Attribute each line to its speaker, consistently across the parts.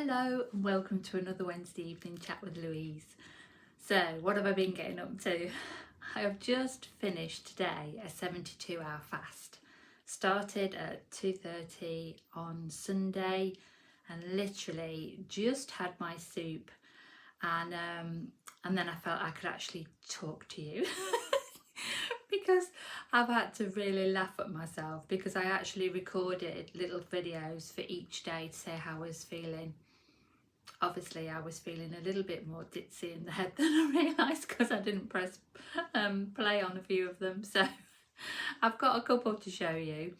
Speaker 1: Hello and welcome to another Wednesday evening chat with Louise. So what have I been getting up to? I have just finished today a 72-hour fast. Started at 2:30 on Sunday and literally just had my soup and then I felt I could actually talk to you because I've had to really laugh at myself because I actually recorded little videos for each day to say how I was feeling. Obviously I was feeling a little bit more ditzy in the head than I realised because I didn't press play on a few of them, so I've got a couple to show you.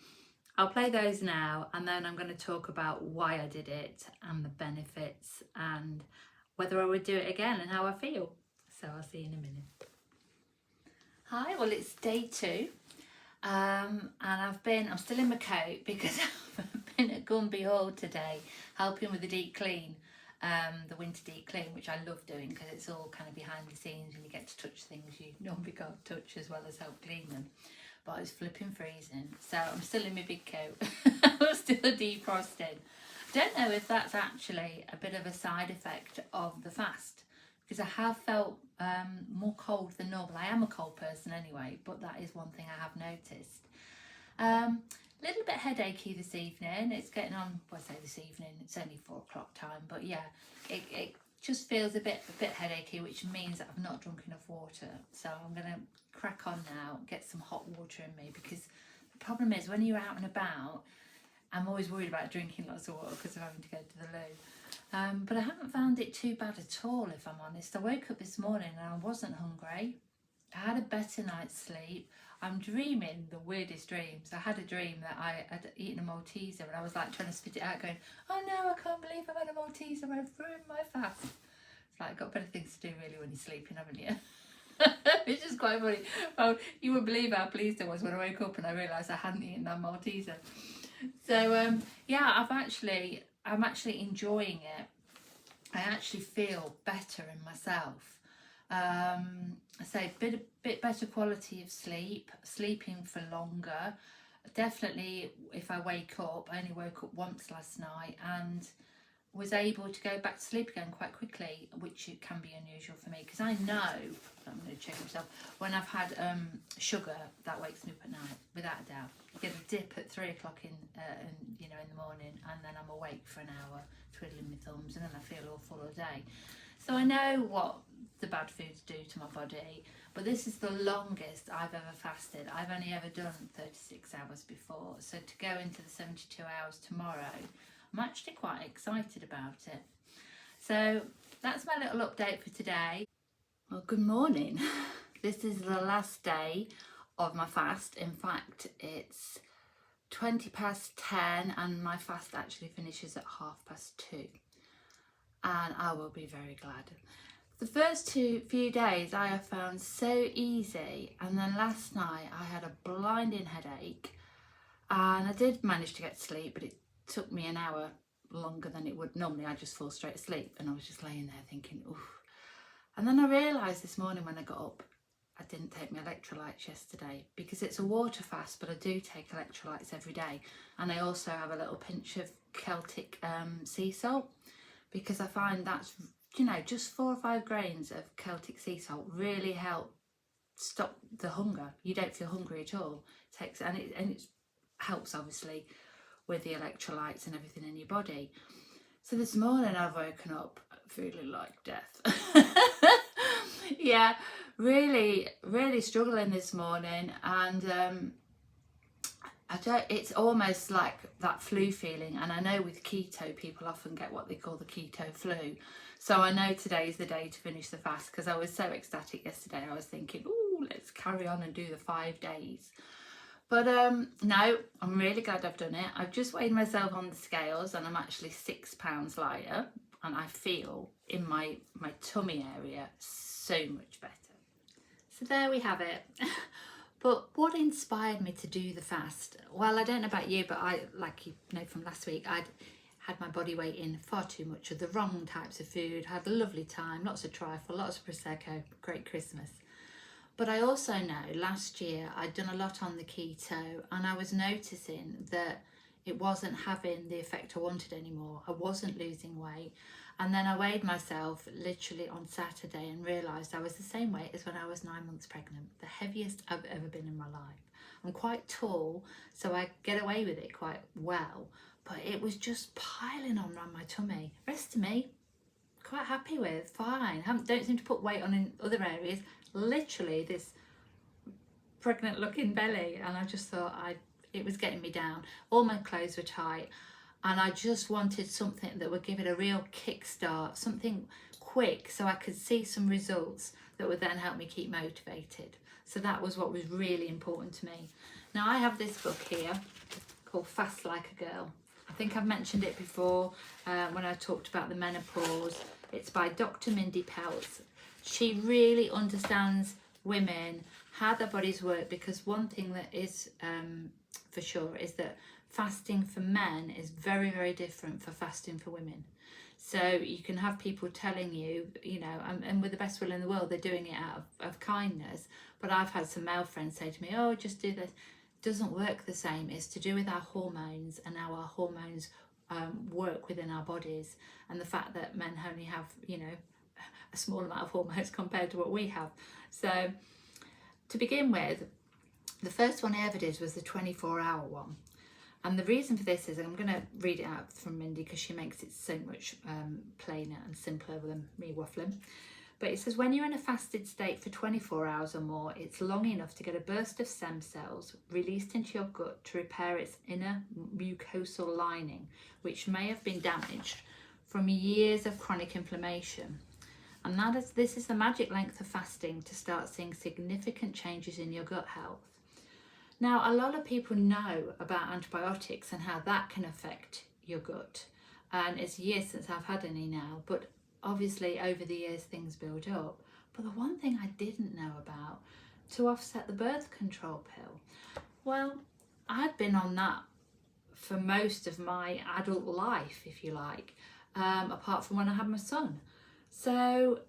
Speaker 1: I'll play those now and then I'm going to talk about why I did it and the benefits and whether I would do it again and how I feel. So I'll see you in a minute. Hi, well it's day 2 and I'm still in my coat because I've been at Gunby Hall today helping with the deep clean, the winter deep clean, which I love doing because it's all kind of behind the scenes and you get to touch things you normally can't touch as well as help clean them. But I was flipping freezing, so I'm still in my big coat. I'm still defrosting. Don't know if that's actually a bit of a side effect of the fast because I have felt more cold than normal. I am a cold person anyway, but that is one thing I have noticed. Little bit headachy this evening. It's getting on, well, I say this evening, it's only 4 o'clock time, but yeah, it just feels a bit headachy, which means that I've not drunk enough water. So I'm going to crack on now, get some hot water in me, because the problem is when you're out and about, I'm always worried about drinking lots of water because of having to go to the loo. But I haven't found it too bad at all, if I'm honest. I woke up this morning and I wasn't hungry. I had a better night's sleep. I'm dreaming the weirdest dreams. I had a dream that I had eaten a Malteser and I was like trying to spit it out going, oh no, I can't believe I've had a Malteser, I've ruined my fast. It's like, got better things to do really when you're sleeping, haven't you? It's just quite funny. Well, you wouldn't believe how pleased I was when I woke up and I realised I hadn't eaten that Malteser. So yeah, I'm actually enjoying it. I actually feel better in myself. I say bit better quality of sleep, sleeping for longer. Definitely, if I wake up, I only woke up once last night and was able to go back to sleep again quite quickly, which can be unusual for me because I know, I'm going to check myself, when I've had sugar, that wakes me up at night without a doubt. I get a dip at 3 o'clock in the morning, and then I'm awake for an hour twiddling my thumbs, and then I feel all full of day. So I know what the bad foods do to my body, but this is the longest I've ever fasted. I've only ever done 36 hours before, so to go into the 72 hours tomorrow, I'm actually quite excited about it. So that's my little update for today. Well, good morning. This is the last day of my fast. In fact, it's 20 past 10 and my fast actually finishes at 2:30. And I will be very glad. The first few days I have found so easy, and then last night I had a blinding headache and I did manage to get to sleep, but it took me an hour longer than it would normally. I just fall straight asleep and I was just laying there thinking, oof. And then I realised this morning when I got up, I didn't take my electrolytes yesterday because it's a water fast, but I do take electrolytes every day. And I also have a little pinch of Celtic sea salt because I find that's, just 4 or 5 grains of Celtic sea salt really help stop the hunger. You don't feel hungry at all. It helps obviously with the electrolytes and everything in your body. So this morning I've woken up feeling like death. Yeah, really struggling this morning, and it's almost like that flu feeling, and I know with keto people often get what they call the keto flu. So I know today is the day to finish the fast because I was so ecstatic yesterday. I was thinking, oh, let's carry on and do the 5 days. But no, I'm really glad I've done it. I've just weighed myself on the scales and I'm actually 6 pounds lighter, and I feel in my tummy area so much better. So there we have it. But what inspired me to do the fast? Well, I don't know about you, but I, like you know from last week, I'd had my body weight in far too much of the wrong types of food, had a lovely time, lots of trifle, lots of Prosecco, great Christmas. But I also know last year I'd done a lot on the keto and I was noticing that it wasn't having the effect I wanted anymore. I wasn't losing weight. And then I weighed myself literally on Saturday and realised I was the same weight as when I was 9 months pregnant, the heaviest I've ever been in my life. I'm quite tall, so I get away with it quite well, but it was just piling on around my tummy. The rest of me, quite happy with, fine. Don't seem to put weight on in other areas. Literally this pregnant looking belly, and I just thought it was getting me down. All my clothes were tight, and I just wanted something that would give it a real kickstart, something quick so I could see some results that would then help me keep motivated. So that was what was really important to me. Now I have this book here called Fast Like a Girl. I think I've mentioned it before when I talked about the menopause. It's by Dr. Mindy Pelz. She really understands women, how their bodies work, because one thing that is for sure is that fasting for men is very, very different for fasting for women. So you can have people telling you, you know, and with the best will in the world, they're doing it out of kindness. But I've had some male friends say to me, oh, just do this. It doesn't work the same. It's to do with our hormones and how our hormones work within our bodies, and the fact that men only have, you know, a small amount of hormones compared to what we have. So to begin with, the first one I ever did was the 24-hour one. And the reason for this is, I'm going to read it out from Mindy because she makes it so much plainer and simpler than me waffling. But it says, when you're in a fasted state for 24 hours or more, it's long enough to get a burst of stem cells released into your gut to repair its inner mucosal lining, which may have been damaged from years of chronic inflammation. And this is the magic length of fasting to start seeing significant changes in your gut health. Now, a lot of people know about antibiotics and how that can affect your gut. And it's years since I've had any now, but obviously over the years things build up. But the one thing I didn't know about, to offset the birth control pill, well, I'd been on that for most of my adult life, if you like, apart from when I had my son. So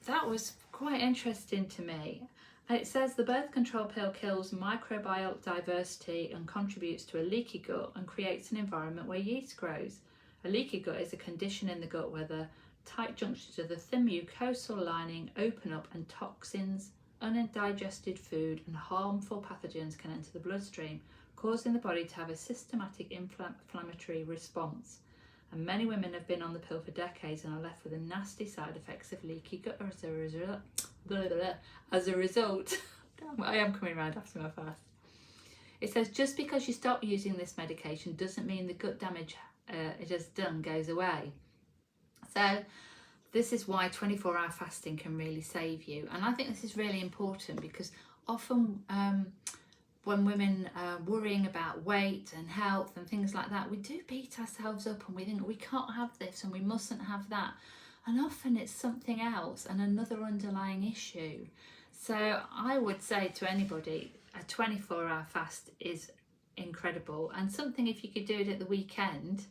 Speaker 1: that was quite interesting to me. And it says the birth control pill kills microbial diversity and contributes to a leaky gut and creates an environment where yeast grows. A leaky gut is a condition in the gut where the tight junctions of the thin mucosal lining open up and toxins, undigested food and harmful pathogens can enter the bloodstream, causing the body to have a systematic inflammatory response. And many women have been on the pill for decades and are left with the nasty side effects of leaky gut as a result. I am coming around after my fast. It says, just because you stop using this medication doesn't mean the gut damage it has done goes away. So this is why 24-hour fasting can really save you. And I think this is really important because often when women are worrying about weight and health and things like that, we do beat ourselves up and we think we can't have this and we mustn't have that. And often it's something else and another underlying issue. So I would say to anybody, a 24-hour fast is incredible, and something if you could do it at the weekend,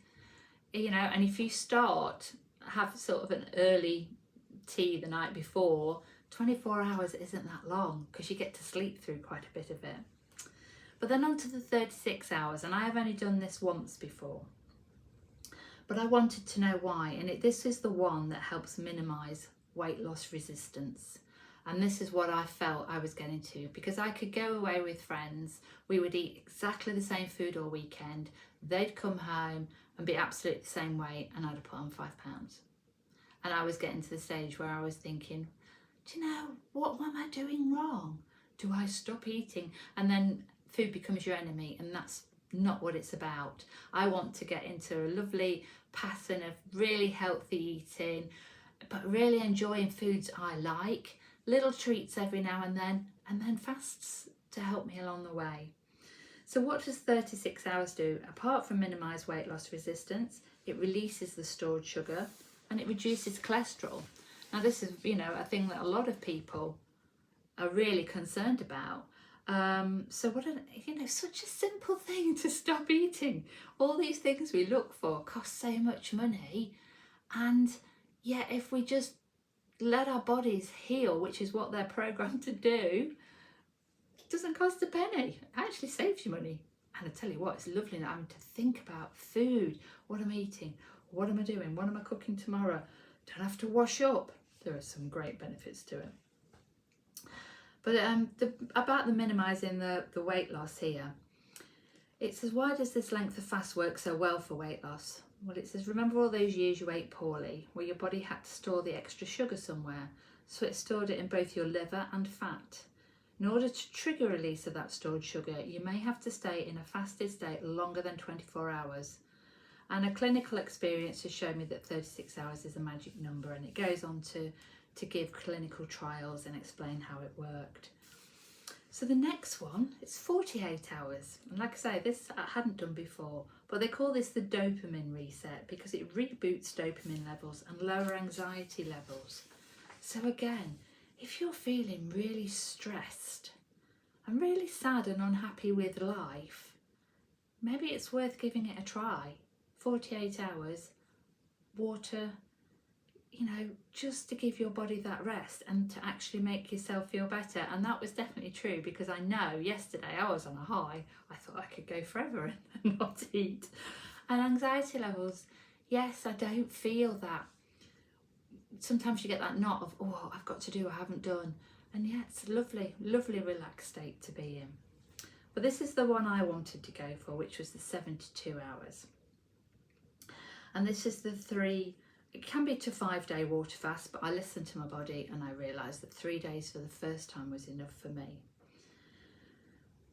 Speaker 1: you know, and if you have sort of an early tea the night before, 24 hours isn't that long because you get to sleep through quite a bit of it. But then on to the 36 hours, and I have only done this once before. But I wanted to know why, and this is the one that helps minimise weight loss resistance. And this is what I felt I was getting to, because I could go away with friends, we would eat exactly the same food all weekend, they'd come home and be absolutely the same weight, and I'd have put on 5 pounds. And I was getting to the stage where I was thinking, do you know, what am I doing wrong? Do I stop eating? And then food becomes your enemy, and that's not what it's about. I want to get into a lovely pattern of really healthy eating, but really enjoying foods I like, little treats every now and then fasts to help me along the way. So what does 36 hours do? Apart from minimise weight loss resistance, it releases the stored sugar and it reduces cholesterol. Now this is, you know, a thing that a lot of people are really concerned about. So such a simple thing to stop eating. All these things we look for cost so much money, and yet if we just let our bodies heal, which is what they're programmed to do, it doesn't cost a penny. It actually saves you money. And I tell you what, it's lovely not having to think about food. What am I eating? What am I doing? What am I cooking tomorrow? Don't have to wash up. There are some great benefits to it. But about the minimising the weight loss here, it says, why does this length of fast work so well for weight loss? Well, it says, remember all those years you ate poorly, where your body had to store the extra sugar somewhere, so it stored it in both your liver and fat. In order to trigger release of that stored sugar, you may have to stay in a fasted state longer than 24 hours. And a clinical experience has shown me that 36 hours is a magic number, and it goes on to give clinical trials and explain how it worked. So the next one, it's 48 hours. And like I say, this I hadn't done before, but they call this the dopamine reset because it reboots dopamine levels and lower anxiety levels. So again, if you're feeling really stressed and really sad and unhappy with life, maybe it's worth giving it a try. 48 hours, water, just to give your body that rest and to actually make yourself feel better. And that was definitely true, because I know yesterday I was on a high. I thought I could go forever and not eat. And anxiety levels, yes, I don't feel that. Sometimes you get that knot of, oh, I've got to do, I haven't done. And yeah, it's a lovely, lovely relaxed state to be in. But this is the one I wanted to go for, which was the 72 hours. And this is the 3, it can be to 5-day water fast, but I listened to my body and I realised that 3 days for the first time was enough for me.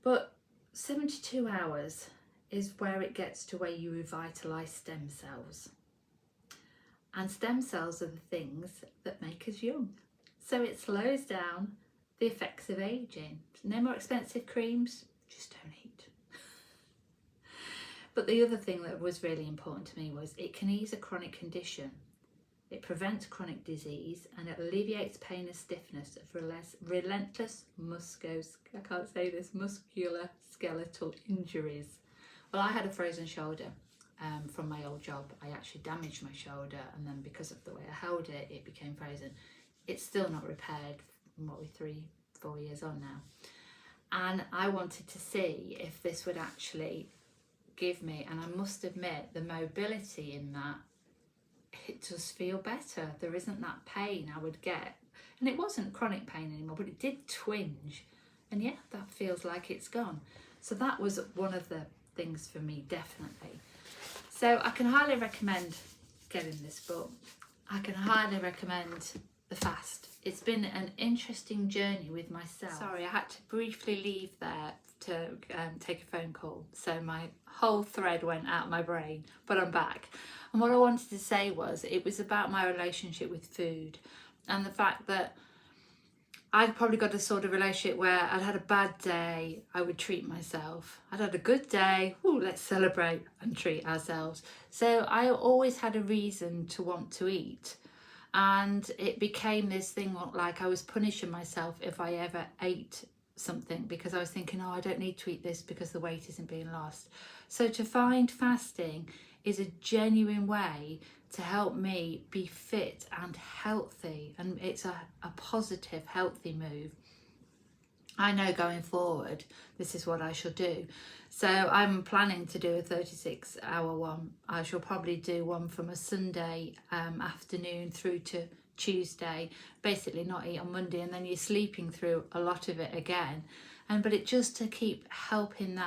Speaker 1: But 72 hours is where it gets to where you revitalise stem cells. And stem cells are the things that make us young. So it slows down the effects of ageing. No more expensive creams, just don't eat. But the other thing that was really important to me was it can ease a chronic condition. It prevents chronic disease and it alleviates pain and stiffness of relentless musculoskeletal injuries. Well, I had a frozen shoulder from my old job. I actually damaged my shoulder, and then because of the way I held it, it became frozen. It's still not repaired. What, we're 3-4 years on now. And I wanted to see if this would actually give me, and I must admit, the mobility in that, it does feel better. There isn't that pain I would get, and it wasn't chronic pain anymore, but it did twinge, and yeah, that feels like it's gone. So that was one of the things for me, definitely. So I can highly recommend getting this book. I can highly recommend the fast. It's been an interesting journey with myself. Sorry, I had to briefly leave there to take a phone call, so my whole thread went out of my brain, but I'm back. And what I wanted to say was, it was about my relationship with food, and the fact that I'd probably got a sort of relationship where I'd had a bad day, I would treat myself. I'd had a good day, ooh, let's celebrate and treat ourselves. So I always had a reason to want to eat. And it became this thing like I was punishing myself if I ever ate something, because I was thinking, oh, I don't need to eat this because the weight isn't being lost. So to find fasting is a genuine way to help me be fit and healthy, and it's a positive, healthy move. I know going forward this is what I shall do. So I'm planning to do a 36-hour one. I shall probably do one from a Sunday afternoon through to Tuesday, basically not eat on Monday, and then you're sleeping through a lot of it again. But it just to keep helping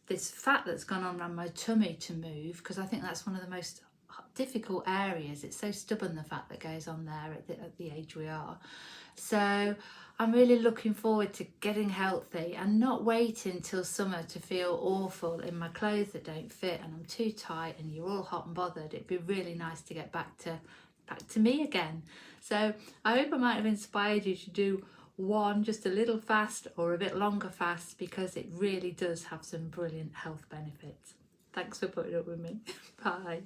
Speaker 1: this fat that's gone on around my tummy to move, because I think that's one of the most difficult areas. It's so stubborn, the fat that goes on there at the age we are. So I'm really looking forward to getting healthy and not waiting till summer to feel awful in my clothes that don't fit and I'm too tight and you're all hot and bothered. It'd be really nice to get back to me again. So I hope I might have inspired you to do one just a little fast or a bit longer fast, because it really does have some brilliant health benefits. Thanks for putting up with me. Bye.